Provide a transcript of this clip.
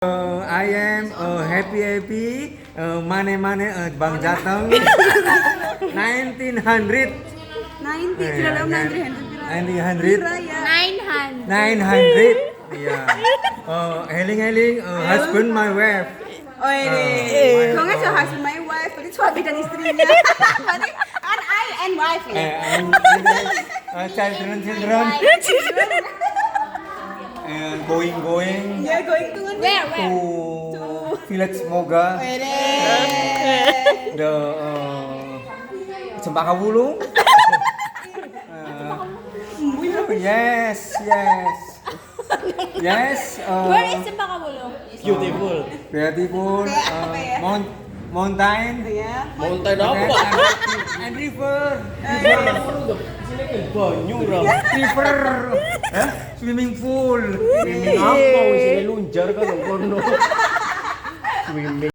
I am happy mane Bang Jateng 1900 Sudah dalam 900 900 yeah healing husband my wife Oh ini Kau nggak so husband my wife Berarti suami dan istrinya Berarti kan I and wife ya children going Yeah going to Where? to village Moga the Cempaka Wulung yes Where is Cempaka Wulung? beautiful mountain Ya Mountain apa? and river Banyu swimming pool Apa wis ini lunjar kan kono. Swimming.